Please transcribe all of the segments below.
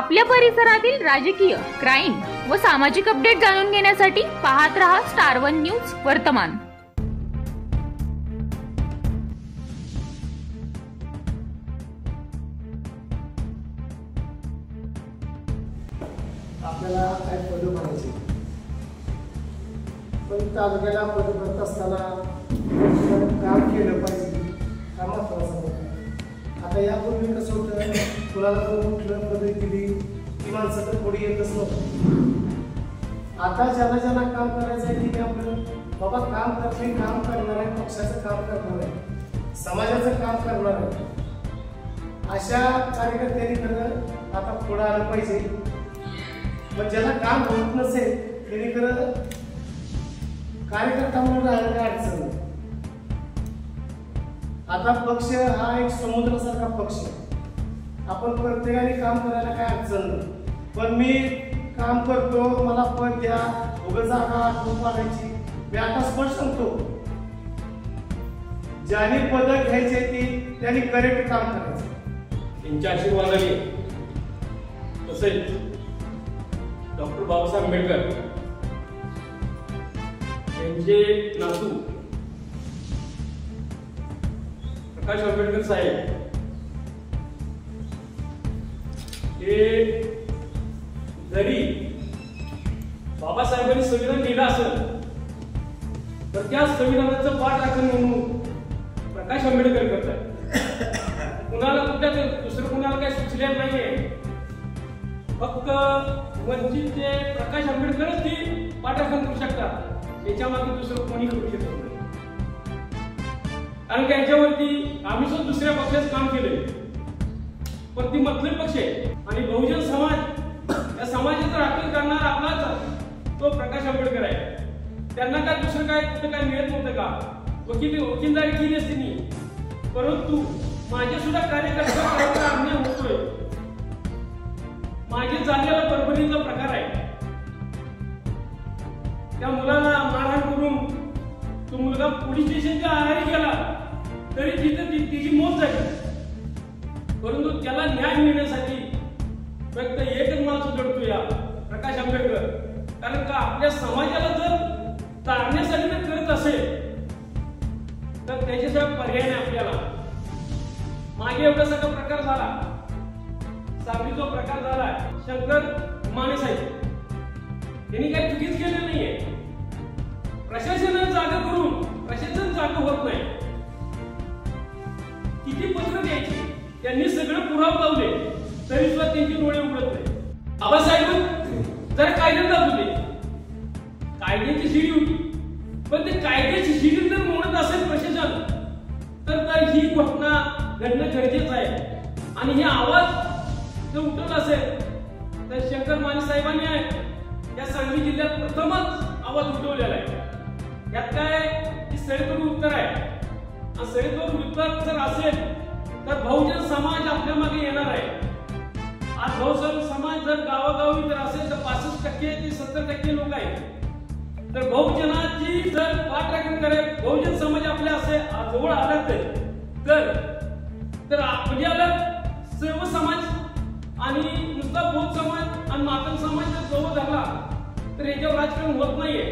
आपल्या परिसरातील राजकीय, क्राईम व सामाजिक अपडेट जाणून घेण्यासाठी पाहत रहा स्टार वन न्यूज वर्तमान। आपल्याला काय पद भरायचे, पण तालुक्याला पद भरत असताना काम केलं पाहिजे, हा महत्वाचा होता। आता यापूर्वी कसं होतं, कुणाला पण कुठलं पद दिली की माणसं तर पुढे येतच नव्हतं। आता ज्याला ज्याला काम करायचं आहे की आपलं बाबा काम करणे, काम करणार आहे, पक्षाचं काम करणार आहे, समाजाचं काम करणार आहे, अशा कार्यकर्त्यांनी खरं आता पुढे आलं पाहिजे। पण ज्याला काम होत नसेल त्यांनी खरं कार्यकर्ता म्हणून राहायला काय अडचण नाही। आता पक्ष हा एक समुद्रासारखा पक्ष आहे, आपण प्रत्येकाने काम करायला काय अडचण नाही। पण मी काम करतो, मला पद द्या, उगाच जागा आठवून पाडायची, मी आता स्पष्ट सांगतो, ज्याने पद घ्यायचे ती त्यांनी करेक्ट काम करायचं। त्यांच्या आशीर्वादाने तसेच डॉक्टर बाबासाहेब आंबेडकर यांचे नातू प्रकाश आंबेडकर साहेब हे जरी बाबासाहेबांनी संविधान लिहिलं असेल तर त्या संविधानाचं पाठ राखण म्हणून प्रकाश आंबेडकर करतात। कुणाला कुठल्या दुसरं कुणाला काही सुचलेलं नाहीये, फक्त वंचितचे प्रकाश आंबेडकरच ती पाठराखण करू शकतात, त्याच्या मागे दुसरं कोणी करू शकत नाही। कारण त्यांच्यावरती आम्ही सुद्धा दुसऱ्या पक्षाचं काम केले, पण ती मतलबी पक्ष आहे आणि बहुजन समाज या समाजाचं राखण करणारा आपलाच तो प्रकाश आंबेडकर आहे। त्यांना काय दुसरं काय कुठं काय मिळत नव्हतं का? वकीलदारी केली असती नाही, परंतु माझे सुद्धा कार्यकर्त्यांवर अन्याय होतोय। मागे झालेला परभणीचा प्रकार आहे, त्या मुलाला मारहाण करून तो मुलगा पोलीस स्टेशनच्या आहारी गेला तरी तिथे तिची मौत झाली, परंतु त्याला न्याय मिळण्यासाठी फक्त एकच माणूस लढतो या प्रकाश आंबेडकर। कारण का आपल्या समाजाला जर तारण्यासाठी जर करत असेल तर त्याच्याशिवाय पर्याय नाही आपल्याला। मागे एवढा सगळा प्रकार झाला, सांगलीचा प्रकार झाला, शंकर माने साहेब यांनी काही चुकीच केलेलं नाहीये, प्रशासनाने जागा करून प्रशासन जागा होत नाही, किती पत्र द्यायची त्यांनी सगळं पुरावा लावले तरी सुद्धा त्यांची डोळे उघडत नाही। बाबासाहेब जर कायद्यात जात होते, कायद्याची शिडी होती, पण ते कायद्याची शिडी जर मोडत असेल प्रशासन तर ही घटना घडणं गरजेचं आहे। आणि हे आवाज जर उठवला असेल तर शंकर माने साहेबांनी या सांगली जिल्ह्यात प्रथमच आवाज उठवलेला आहे। यात काय सडेतोड उत्तर आहे, आणि सडेतोड उत्तर जर असेल तर बहुजन समाज आपल्या मागे येणार आहे। आज बहुजन समाज जर गावागावी जर असेल तर 65% ते 70% लोक आहेत, तर बहुजनाची जर पाठराखण करेल, बहुजन समाज आपल्या असे जवळ आला तर आपल्याला सर्व समाज आणि नुसता बौद्ध समाज आणि मातंग समाज जर जवळ झाला तर याच्यावर राजकारण होत नाहीये।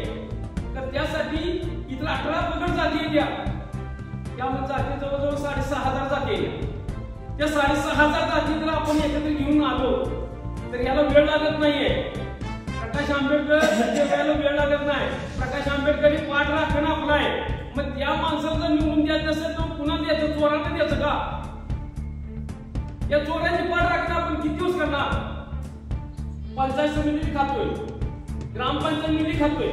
तर त्यासाठी इथला 18 पगड जाती येत्या, त्यामध्ये जाती जवळजवळ 6,500 जाती आहेत। त्या 6,500 जाती जर आपण एकत्र घेऊन आलो तर याला वेळ लागत नाहीये। प्रकाश आंबेडकर याला वेळ लागत नाही, प्रकाश आंबेडकर ही पाठ राखण आपला आहे। मग त्या माणसाला जर निवडून द्यायचं असेल तर पुन्हा द्यायचं, चोरांना द्यायचं का? या चोरांची पाठ राखण आपण किती दिवस करणार? पंचायत समिती खातोय, ग्रामपंचायत निधी खातोय,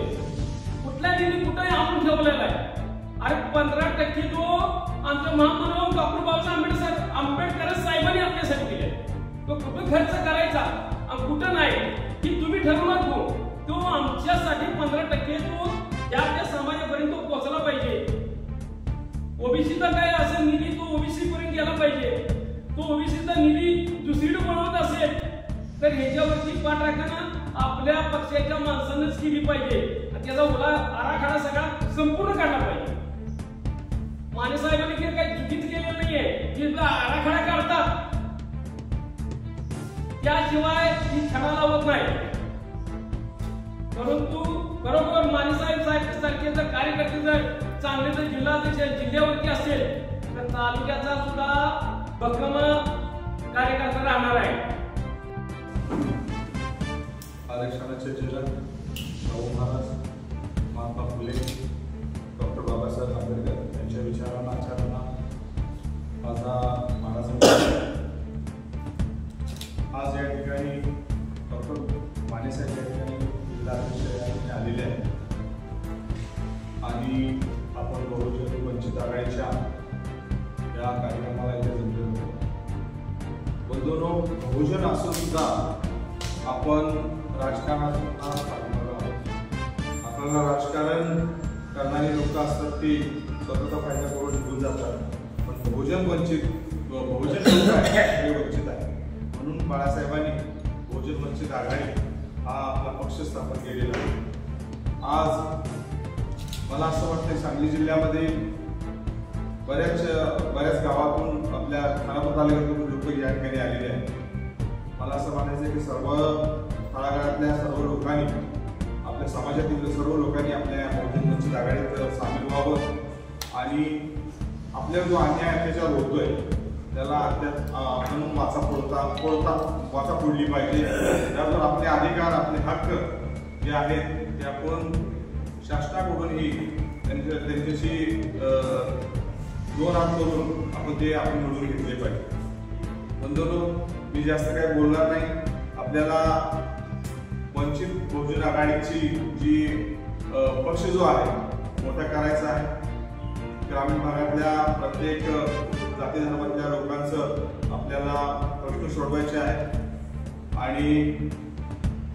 कुठला निधी कुठे आपण ठेवलेला आहे? अरे 15% तो आमचा महामानव डॉक्टर बाबासाहेब आंबेडकर साहेबांनी आपल्यासाठी दिले, तो कुठं खर्च करायचा आणि कुठं नाही की तुम्ही ठरवणार तो आमच्यासाठी 15% तो त्या समाजापर्यंत पोहोचला पाहिजे। ओबीसीचा काय असेल निधी तो ओबीसी पर्यंत गेला पाहिजे, तो ओबीसीचा निधी दुसरीकडे वळवत असेल तर ह्याच्यावरती पाठ राखणं आपल्या पक्षाच्या माणसांनाच केली पाहिजे, त्याचा आराखडा सगळा संपूर्ण काढला पाहिजे। माने साहेबांनी काही चुकीच केलेलं नाहीये, आराखडा काढतात त्याशिवाय ही छडा लावत नाही. परंतु बरोबर मानेसाहेब सारखे जर कार्यकर्ते जर चांगले जर जिल्हाध्यक्ष जिल्ह्यावरती असेल तर तालुक्याचा सुद्धा भक्कम कार्यकर्ता राहणार आहे. आरक्षणाचे जनक शाहू महाराज, महात्मा फुले, डॉक्टर बाबासाहेब आंबेडकर यांच्या विचारांना आचारांना माझा मानाचा आज या ठिकाणी डॉक्टर मानेसाहेब या ठिकाणी जिल्हाध्यक्ष आलेले आहेत आणि आपण बहुजन वंचित आघाडीच्या या कार्यक्रमाला इथे जमलेलो होतो. बंधूंनो, बहुजन असून सुद्धा आपण राजकारणात पाठीमागे आहोत. आपल्याला राजकारण करणारी लोक असतात ती स्वतःचा फायदा करून निघून जातात, पण बहुजन वंचित लोक आहे वंचित आहे. म्हणून बाळासाहेबांनी बहुजन वंचित आघाडी हा आपला पक्ष स्थापन केलेला आहे. आज मला असं वाटतं सांगली जिल्ह्यामध्ये बऱ्याच गावातून आपल्या खानापूर तालुक्यातून लोक या ठिकाणी आलेले आहेत. मला असं म्हणायचं की सर्व तळागाळातल्या सर्व लोकांनी, आपल्या समाजातील सर्व लोकांनी आपल्या बहुजन वंचित आघाडीत सामील व्हावं आणि आपल्या जो अन्याय अत्याचार होतोय त्याला आपण वाचा फोडली पाहिजे. त्यावर आपले अधिकार, आपले हक्क जे आहेत ते आपण शासनाकडूनही त्यांच्याशी दोन हात करून आपण मिळवून घेतले पाहिजे. बंधूंनो, मी जास्त काही बोलणार नाही. आपल्याला वंचित बहुजन आघाडीची जी पक्ष जो आहे मोठा करायचा आहे. ग्रामीण भागातल्या प्रत्येक जाती धर्मातल्या लोकांचं आपल्याला प्रश्न सोडवायचे आहे आणि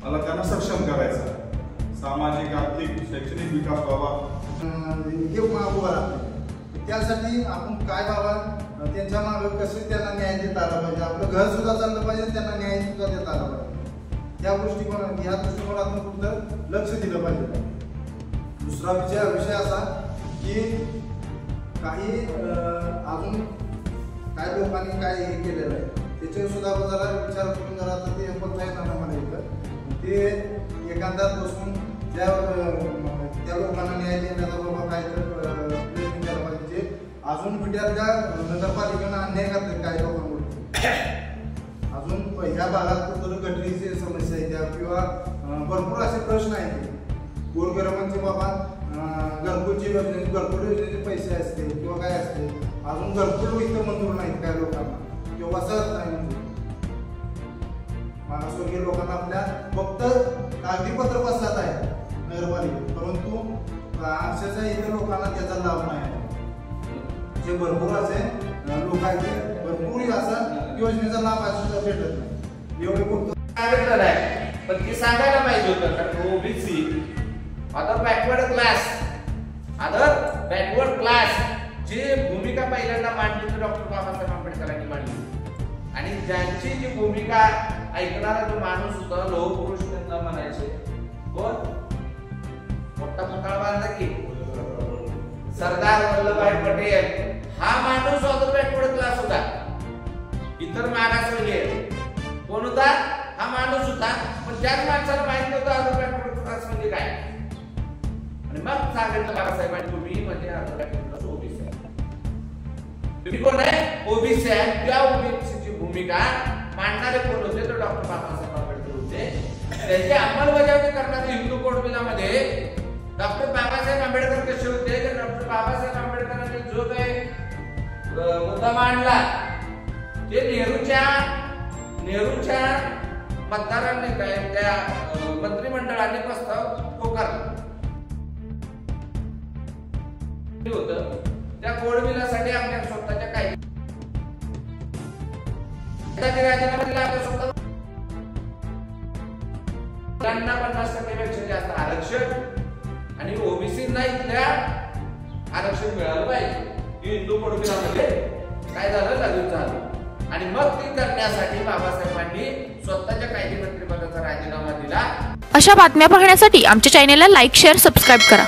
मला त्यांना सक्षम करायचं आहे. सामाजिक, आर्थिक, शैक्षणिक विकास व्हावा उभा राहतो. त्यासाठी आपण काय व्हावं, त्यांच्या मागे कसे त्यांना न्याय देता आला पाहिजे, आपलं घर सुद्धा चाललं पाहिजे, त्यांना न्याय सुद्धा देता आला पाहिजे. या दृष्टिकोनातून कुठं लक्ष दिलं पाहिजे. दुसरा विषय असा की काही अजून काय लोकांनी काय हे केलेलं आहे त्याच्यावर सुद्धा जरा विचार करून जरा ते होत आहे ना मला इथं ते एखादा बसून त्या लोकांना न्याय देण्याचा बाबा काय तर प्रयत्न केला पाहिजे. अजून विद्यार्थ्या नगरपालिकेनं अन्याय करतात काही लोकांकडून. अजून ह्या भागात कुठं गटरीची समस्या आहे त्या किंवा भरपूर असे प्रश्न आहेत. गोरगरिबांचे बाबा घरकुलची योजनेचे पैसे असते किंवा काय असते, अजून घरकुल इथं मंजूर नाहीत काही लोकांना किंवा वसाहत नाही मंजूर. मागासवर्गीय लोकांना आपल्या फक्त कागदीपत्र बसत आहे नगरपालिकेत, परंतु अक्षरशः इतर लोकांना त्याचा लाभ नाही. जे भरपूर असे लोक आहेत भरपूर असा योजनेचा लाभ असा भेटत नाही. एवढे सांगितलं नाही पण ती सांगायला पाहिजे होतं. कारण ओबीसी अदर बॅकवर्ड क्लास जी भूमिका पहिल्यांदा मांडली तर डॉक्टर बाबासाहेब आंबेडकरांनी मांडली आणि ज्यांची जी भूमिका ऐकणारा जो माणूस होता लोह पुरुष त्यांना म्हणायचे कोण, मोठा पुतळा बांधला की सरदार वल्लभभाई पटेल. हा माणूस अदर बॅकवर्ड क्लास होता, इतर मागासवर्गीय कोण होता, हा माणूस होता. पण त्याच माणसाला माहिती होतं अदर बॅकवर्ड क्लास म्हणजे काय. आणि मग सांगितलं बाबासाहेबांनी तुम्ही म्हणजे अदर बॅकवर्ड क्लास ओबीसी आहे. तुम्ही कोण आहे, ओबीसी आहे. त्या ओबीसीची भूमिका मांडणारे कोण होते तर डॉक्टर बाबासाहेब आंबेडकर होते. त्याची अंमलबजावणी करणारे हिंदू कोड बिलामध्ये डॉक्टर बाबासाहेब आंबेडकर कसे होते तर डॉक्टर बाबासाहेब आंबेडकरांनी जो काही मुद्दा मांडला ते नेहरूच्या मतदारांनी काय त्या मंत्रिमंडळाने प्रस्ताव पोकारला होतं. त्या कोड बिलासाठी आपल्या स्वतःच्या काही राजीनामा दिला. आपल्या स्वतः 50% पेक्षा जास्त आरक्षण आणि ओबीसींना इथल्या आरक्षण मिळालं पाहिजे. हिंदू कोड बिलामध्ये काय झालं, लागू झालं. आणि मग ते करण्यासाठी बाबासाहेबांनी स्वतःच्या कायदे मंत्रिपदाचा राजीनामा दिला. अशा बातम्या पाहण्यासाठी आमच्या चॅनेलला लाईक, शेअर, सबस्क्राईब करा.